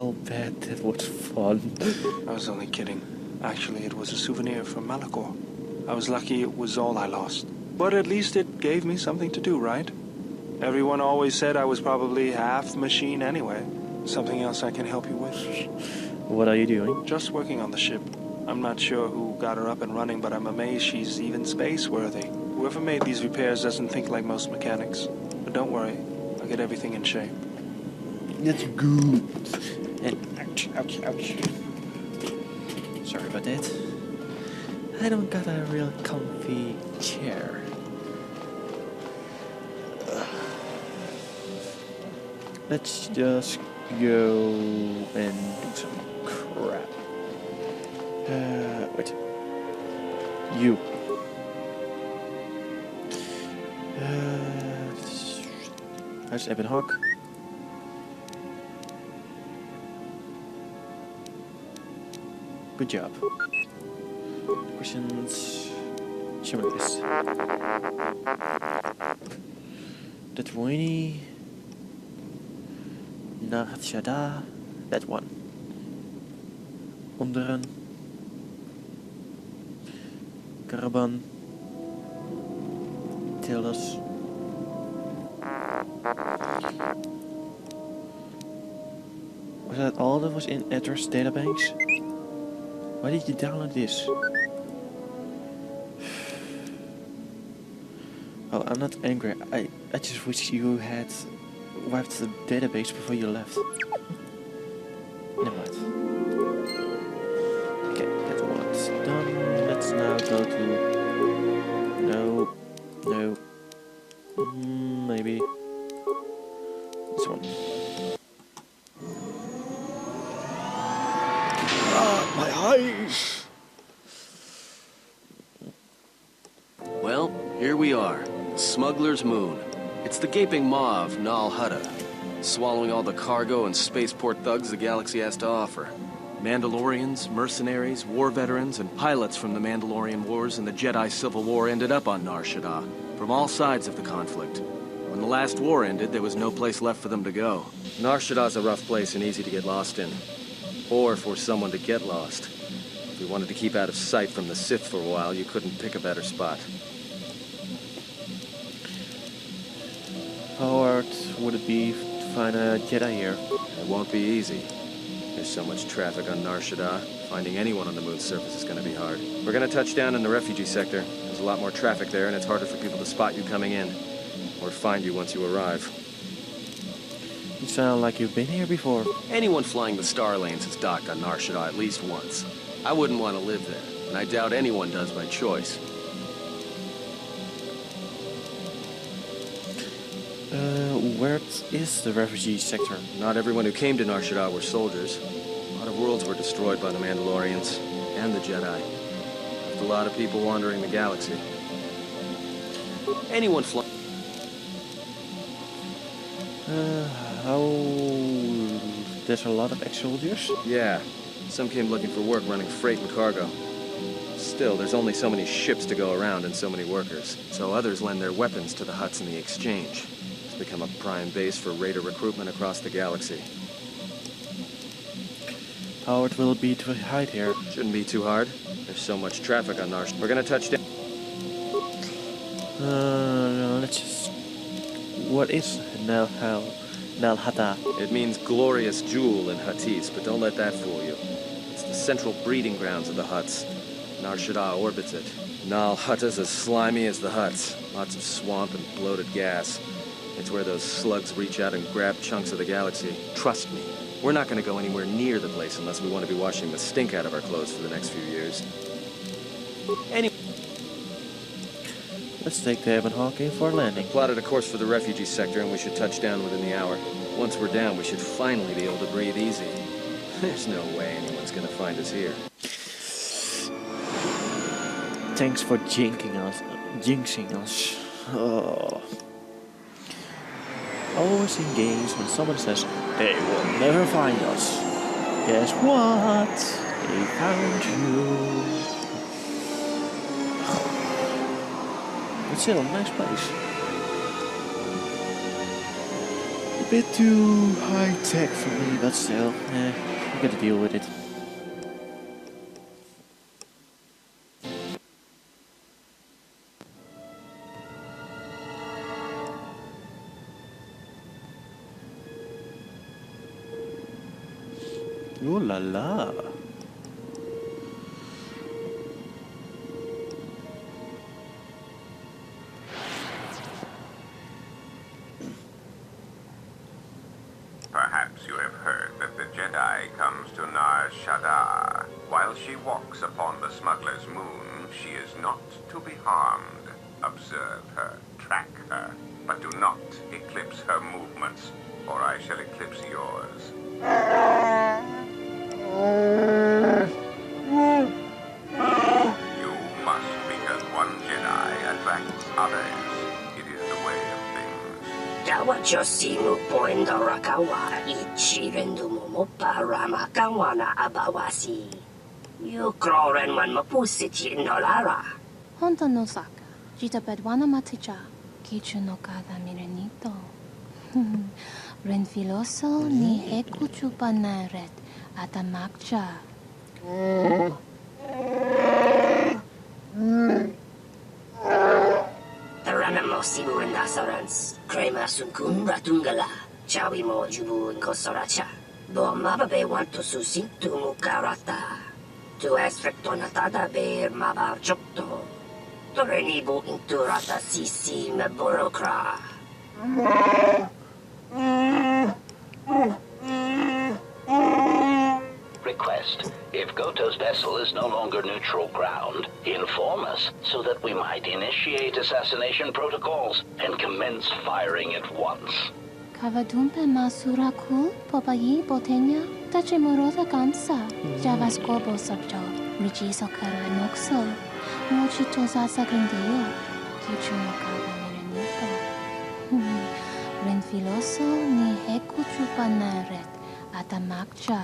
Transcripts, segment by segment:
I'll bet that was fun. I was only kidding. Actually, it was a souvenir from Malachor. I was lucky it was all I lost. But at least it gave me something to do, right? Everyone always said I was probably half machine anyway. Something else I can help you with? What are you doing? Just working on the ship. I'm not sure who got her up and running, but I'm amazed she's even space-worthy. Whoever made these repairs doesn't think like most mechanics. But don't worry, I'll get everything in shape. That's good. And ouch, ouch, ouch. Sorry about that. I don't got a real comfy chair. Let's just go and do some crap. Wait. You. How's Ebon Hawk? Good job. Questions. Shimmerless. That Winnie. Narshada. That one. Onderen. Caravan. Tillers. Was that all that was in address databanks? Why did you download this? Oh, I'm not angry. I just wish you had wiped the database before you left. Never mind. Okay, that one's done. Let's now go to... No. No. Maybe. This one. My eyes! Well, here we are. Smuggler's Moon. It's the gaping maw of Nal Hutta, swallowing all the cargo and spaceport thugs the galaxy has to offer. Mandalorians, mercenaries, war veterans, and pilots from the Mandalorian Wars and the Jedi Civil War ended up on Nar Shaddaa, from all sides of the conflict. When the last war ended, there was no place left for them to go. Nar Shaddaa's a rough place and easy to get lost in. Or for someone to get lost. If you wanted to keep out of sight from the Sith for a while, you couldn't pick a better spot. How hard would it be to find a Jedi here? It won't be easy. There's so much traffic on Nar Shaddaa. Finding anyone on the moon's surface is going to be hard. We're going to touch down in the refugee sector. There's a lot more traffic there, and it's harder for people to spot you coming in. Or find you once you arrive. You sound like you've been here before. Anyone flying the Star Lanes has docked on Nar Shaddaa at least once. I wouldn't want to live there, and I doubt anyone does by choice. Where is the refugee sector? Not everyone who came to Nar Shaddaa were soldiers. A lot of worlds were destroyed by the Mandalorians and the Jedi. Left a lot of people wandering the galaxy. Anyone flying... There's a lot of ex-soldiers? Yeah. Some came looking for work running freight and cargo. Still, there's only so many ships to go around and so many workers. So others lend their weapons to the Hutts in the exchange. It's become a prime base for raider recruitment across the galaxy. How hard will it be to hide here? Shouldn't be too hard. There's so much traffic on Nar Shaddaa. We're gonna touch down. Let's just... What is Nal Hutta? It means glorious jewel in Huttese, but don't let that fool you. It's the central breeding grounds of the Hutts. Nar Shaddaa orbits it. Nal Hutta's as slimy as the Hutts. Lots of swamp and bloated gas. It's where those slugs reach out and grab chunks of the galaxy. Trust me, we're not going to go anywhere near the place unless we want to be washing the stink out of our clothes for the next few years. Anyway, Let's take the Ebon Hawk in for a landing. plotted a course for the refugee sector and we should touch down within the hour. Once we're down, we should finally be able to breathe easy. There's no way anyone's going to find us here. Thanks for jinxing us. Oh. Always in games when someone says, they will never find us. Guess what? They found you. It's still a nice place. You've bit too high tech for me, but still, I'm gonna deal with it. Ooh la la. Perhaps you have heard that the Jedi comes to Nar Shaddaa. While she walks upon the smuggler's moon, she is not to be harmed. Observe her, track her, but do not eclipse her movements, or I shall eclipse yours. You must, because one Jedi attracts others. It is the way of things. Tawachosimu poendo rakawa ichirendu momopa ramakawana abawasi. You kroren man mapusiti nolara. Honto no saka, jita bedwana maticha, kichu no kada mirenito. Renfiloso ni heku chupa naret atamakcha. Taranamosibu in Nasarans, Krema sunkun ratungala, chawi mo jubu in Kosoracha. Bo mababe wanto susintu mukarata. Tu esfektonatada beer mabar chokto. Torenibu inturata sisi me burokra. Request. If Goto's vessel is no longer neutral ground, inform us so that we might initiate assassination protocols and commence firing at once. Kavadumpe masuraku popayi botenya tachimurota kamsa. Javascorbo sabjo, rijiso kara noxo. Mochito sasa grindio, kichu no kada mirenito. Renfiloso ni heku chupa naret atamakcha.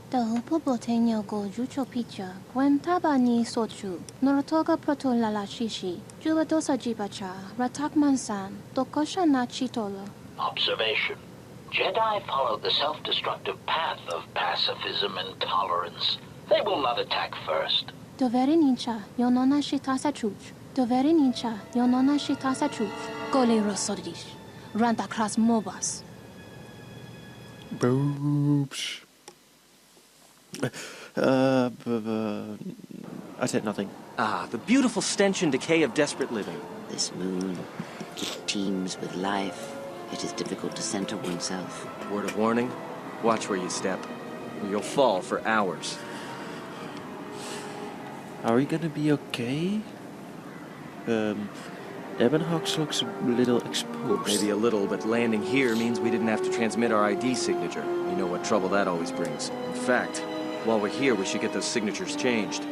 Tahupo boteño go jucho picha, gwen taba ni sochu, norotoga proto lalashishi, jubadosa jibacha, ratak mansan, tokosha na chitolo. Observation. Jedi follow the self-destructive path of pacifism and tolerance. They will not attack first. Doveri nincha, yonona shitasa chuch. Doveri nincha, yonona shitasa chuch. Gole rosodish. Ranta kras mobas. Boobs. I said nothing. Ah, the beautiful stench and decay of desperate living. This moon, it teems with life. It is difficult to center oneself. Word of warning, watch where you step, or you'll fall for hours. Are we gonna be okay? Ebonhawks looks a little exposed. Maybe a little, but landing here means we didn't have to transmit our ID signature. You know what trouble that always brings. In fact, while we're here, we should get those signatures changed.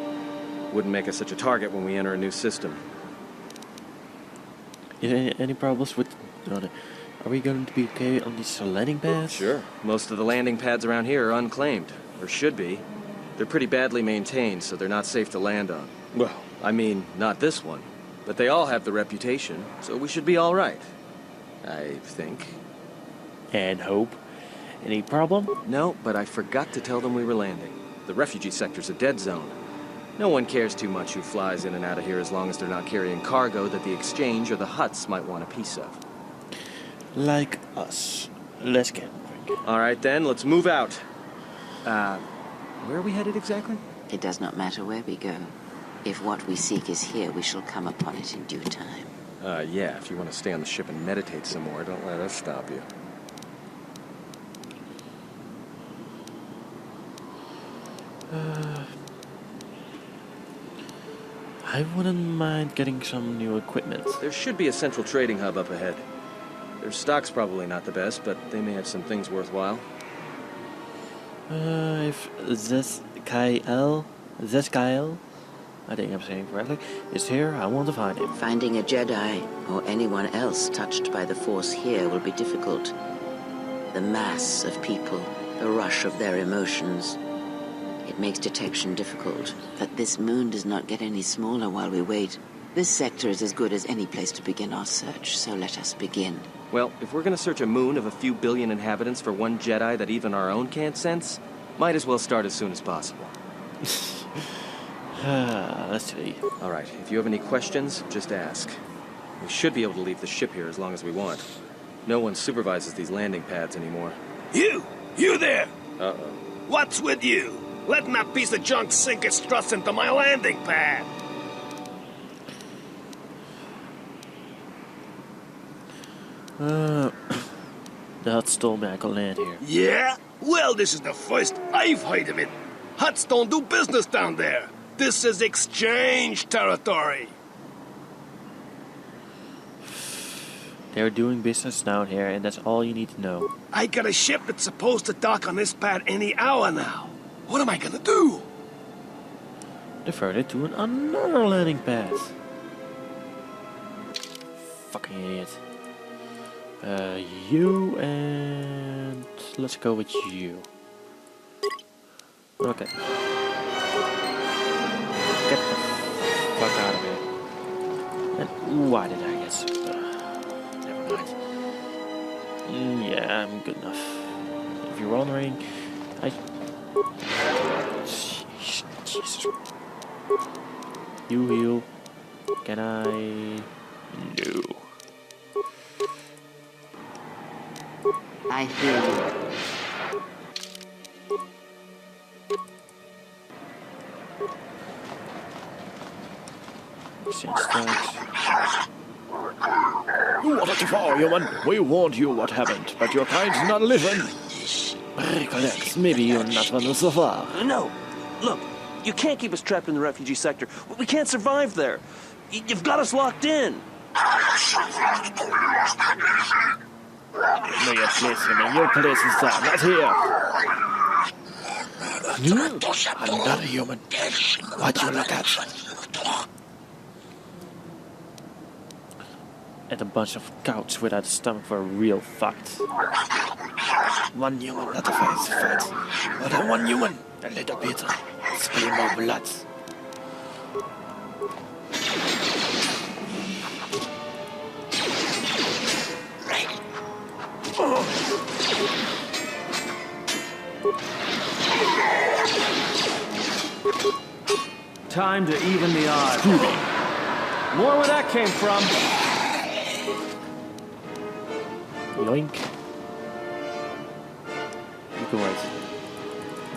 Wouldn't make us such a target when we enter a new system. Any problems with... Are we going to be okay on these landing pads? Sure. Most of the landing pads around here are unclaimed, or should be. They're pretty badly maintained, so they're not safe to land on. Well, I mean, not this one. But they all have the reputation, so we should be all right. I think. And hope. Any problem? No, but I forgot to tell them we were landing. The refugee sector's a dead zone. No one cares too much who flies in and out of here as long as they're not carrying cargo that the exchange or the Hutts might want a piece of. Like us. Let's get a drink. All right then, let's move out. Where are we headed exactly? It does not matter where we go. If what we seek is here, we shall come upon it in due time. Yeah, if you want to stay on the ship and meditate some more, don't let us stop you. I wouldn't mind getting some new equipment. There should be a central trading hub up ahead. Their stock's probably not the best, but they may have some things worthwhile. If Zeskyle, I think I'm saying correctly, is here, I want to find him. Finding a Jedi, or anyone else touched by the Force here, will be difficult. The mass of people, the rush of their emotions. It makes detection difficult. But this moon does not get any smaller while we wait. This sector is as good as any place to begin our search, so let us begin. Well, if we're gonna search a moon of a few billion inhabitants for one Jedi that even our own can't sense, might as well start as soon as possible. Let's see. Alright, if you have any questions, just ask. We should be able to leave the ship here as long as we want. No one supervises these landing pads anymore. You there! Uh-oh. What's with you? Letting that piece of junk sink its struts into my landing pad! The Hutt stole me, I can land here. Yeah? Well, this is the first I've heard of it. Hutts don't do business down there. This is exchange territory. They're doing business down here, and that's all you need to know. I got a ship that's supposed to dock on this pad any hour now. What am I gonna do? Divert it to another landing pad. Fucking idiot. You and... let's go with you. Okay. Get the fuck out of here. And why did I get so... never mind. Yeah, I'm good enough. If you're wondering, Jesus. You heal. Can I... No. I hear you. What a far, human! We warned you what happened, but your kind's not living. Recollect, maybe you're not one so far. No! Look, you can't keep us trapped in the refugee sector. We can't survive there. You've got us locked in. No, your place, human. Your place is there, not here. You? I'm not a human. What you look at? And a bunch of cows without a stomach were real fucked. One human, not a face fight. But one human, a little bit. Spill more blood. Time to even the odds. More where that came from. Yoink. You can wait.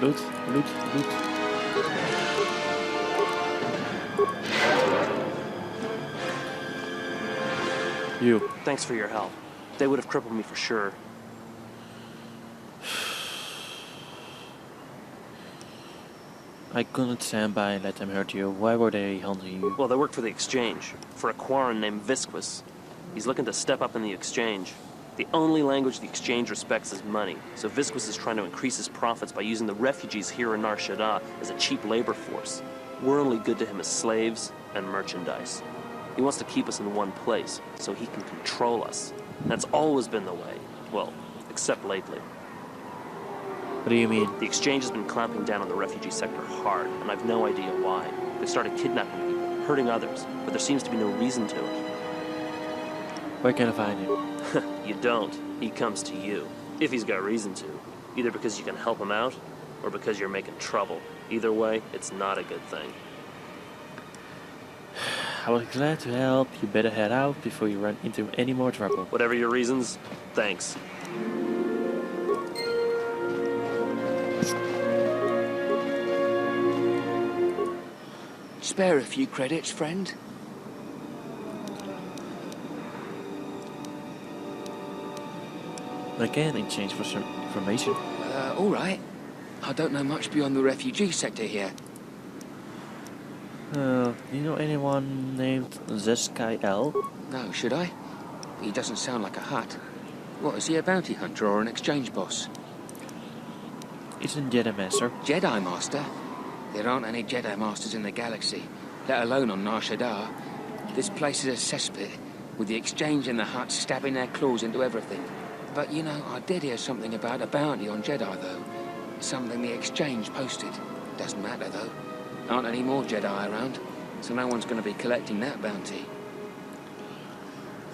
Loot, loot, loot. You. Thanks for your help. They would have crippled me for sure. I couldn't stand by and let them hurt you. Why were they hunting you? Well, they work for the Exchange, for a Quarren named Visquis. He's looking to step up in the Exchange. The only language the Exchange respects is money, so Visquis is trying to increase his profits by using the refugees here in Nar Shaddaa as a cheap labor force. We're only good to him as slaves and merchandise. He wants to keep us in one place, so he can control us. That's always been the way. Well, except lately. What do you mean? The Exchange has been clamping down on the refugee sector hard, and I've no idea why. They've started kidnapping people, hurting others, but there seems to be no reason to it. Where can I find him? You don't. He comes to you. If he's got reason to. Either because you can help him out, or because you're making trouble. Either way, it's not a good thing. I was glad to help. You better head out before you run into any more trouble. Whatever your reasons, thanks. Spare a few credits, friend. I can exchange for some information. All right. I don't know much beyond the refugee sector here. Do you know anyone named Zeskai-L? No, should I? He doesn't sound like a Hutt. What, is he a bounty hunter or an exchange boss? He's a Jedi Master. Jedi Master? There aren't any Jedi Masters in the galaxy, let alone on Nar Shaddaa. This place is a cesspit, with the Exchange and the Hutts stabbing their claws into everything. But, you know, I did hear something about a bounty on Jedi, though. Something the Exchange posted. Doesn't matter, though. Aren't any more Jedi around, so no one's going to be collecting that bounty.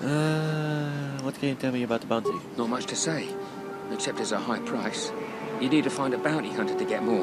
What can you tell me about the bounty? Not much to say, except it's a high price. You need to find a bounty hunter to get more.